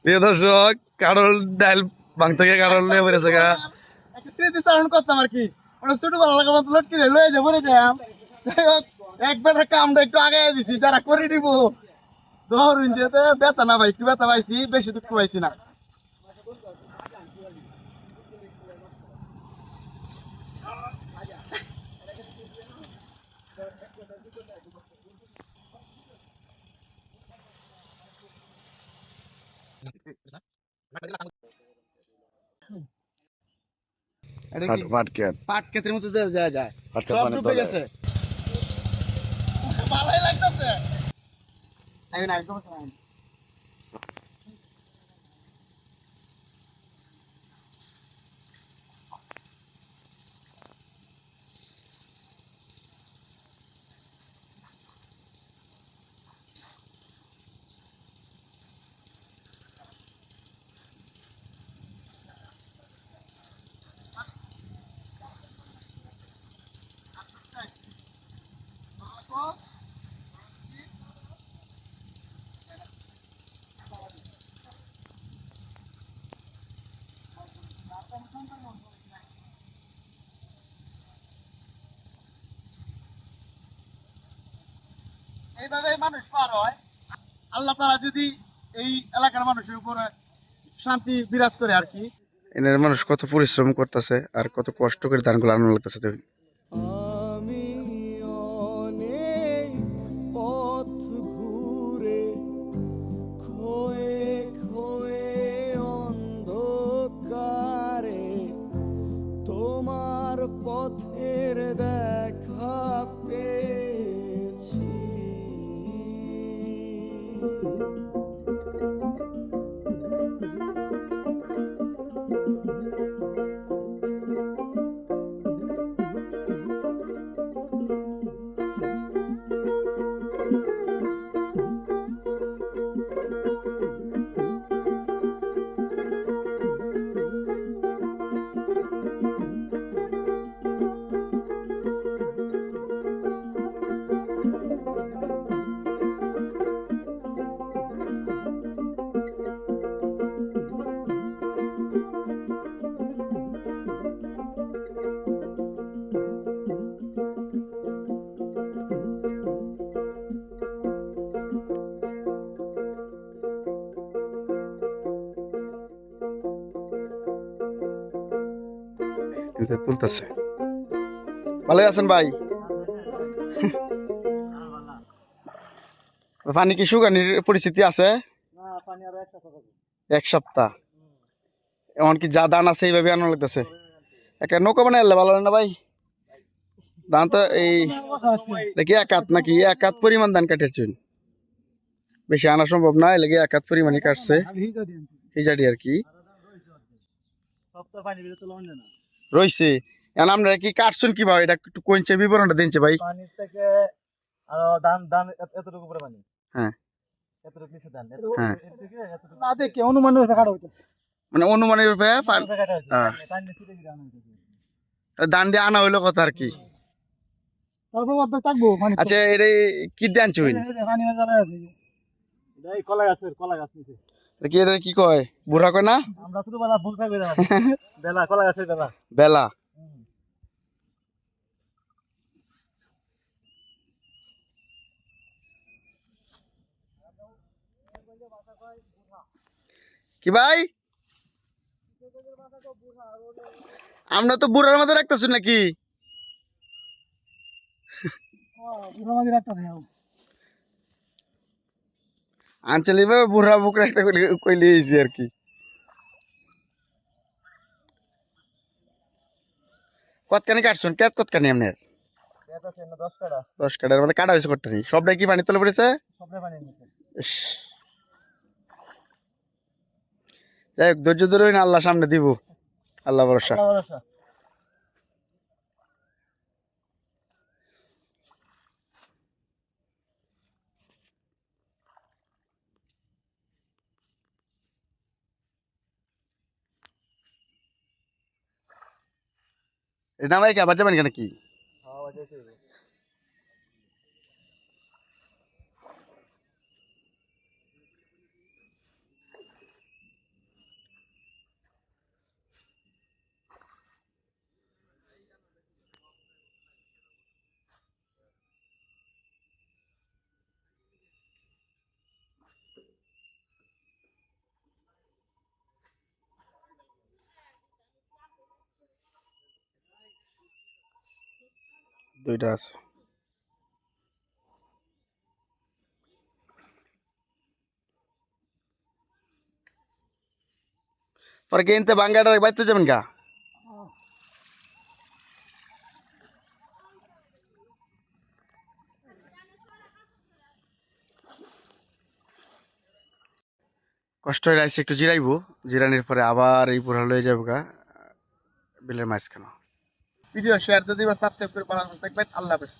প্রিয় দর্শক, কারোর ডাইল ভাঙতে গিয়ে কারোর নিয়ে পড়েছে গা। একটা স্মৃতিচারণ করতাম আর কি, ওটা ছোটবেলা লাগা মতো লটকি লয়ে যাবো রে যাম। একবার কামটা একটু আগে দিছি, যারা করে দিব ধরুন যেতে ব্যথা না ভাই, একটু ব্যথা পাইছি, বেশি দুঃখ পাইছি না। পাট ক্ষেতের মতো দেওয়া যায়, সব ডুবে গেছে, ভালোই লাগতেছে। এইভাবে মানুষ পার হয়। আল্লাহ তাআলা যদি এই এলাকার মানুষের উপরে শান্তি বিরাজ করে আর কি। এনার মানুষ কত পরিশ্রম করতেছে আর কত কষ্ট করে ধানগুলো আনন্দ লাগতেছে দেখুন। আমি অনেক পথ ঘুরে খোয়ে খোয়ে অন্ধকারে তোমার পথের দেখা পেয়েছি। তুলতেছে। ভালো আছেন ভাই? পানি কি শুকানির পরিস্থিতি আছে? এক সপ্তাহ এমনকি যা ধান আছে এইভাবে আনা লাগতেছে। একটা নৌকা বানাই আনলে ভালো হয় না ভাই? ধান তো এই দেখি এক হাত নাকি এক হাত পরিমাণ ধান কাটেছেন, বেশি আনা সম্ভব না, লেগে এক হাত পরিমাণই কাটছে হিজাড়ি আর কি রয়েছে। এখন আমরা কি কাটছেন কিভাবে, এটা একটু কোনছে বিবরণটা দিনছে ভাই। পানির থেকে আরো ধান ধান এতটুকু করে পানি, হ্যাঁ এতটুকু নিচে ধান, হ্যাঁ, এর থেকে এতটুকু না দেখে অনুমানের কাটা হইতো, মানে অনুমানের রূপে কাটা হইতো, পানি নিচে থেকে আনা হইতো, ধান দিয়ে আনা হইলো কথা আর কি। তারপর অর্ধেক থাকবো পানি। আচ্ছা, এটা কি দিয়ে আনছি হইন? পানি জানা আছে, এই কলা গাছের কলা গাছ নিচে কি এটা কি কয়, বুড়া কয় না? আমরা শুধু বেলা ভুল খাই বেলা বেলা কলা গাছের বেলা বেলা। কি ভাই, আমরা তো বুড়ার মধ্যে রাখতেছি নাকি? আঞ্চলিক ভাবে বুড়া বুকরা একটা কইলে আর কি। কতখানি কাটছেন, কেত কতখানি আপনার? 10 কাটার মধ্যে কাটা হয়েছে কতখানি? সবটাই কি পানি তলে পড়েছে? ইস। যাই হোক, ধৈর্য ধরে না, আল্লাহ সামনে দিব, আল্লাহ ভরসা। এটা ভাই কি আবার যাবেন কেন কি? দুইটা আছে। পরে কিনতে বাঙ্গাটা বাইতে যাবেন গা? কষ্ট হয়ে আইসি, একটু জিরাইবো, জিরানির পরে আবার এই পুরা লয়ে যাবো গা বিলের মাঝখানে। ভিডিও শেয়ার দিয়ে দিবা, সাবস্ক্রাইব করে পাঠানো থাকবেন। আল্লাহ হাফেজ।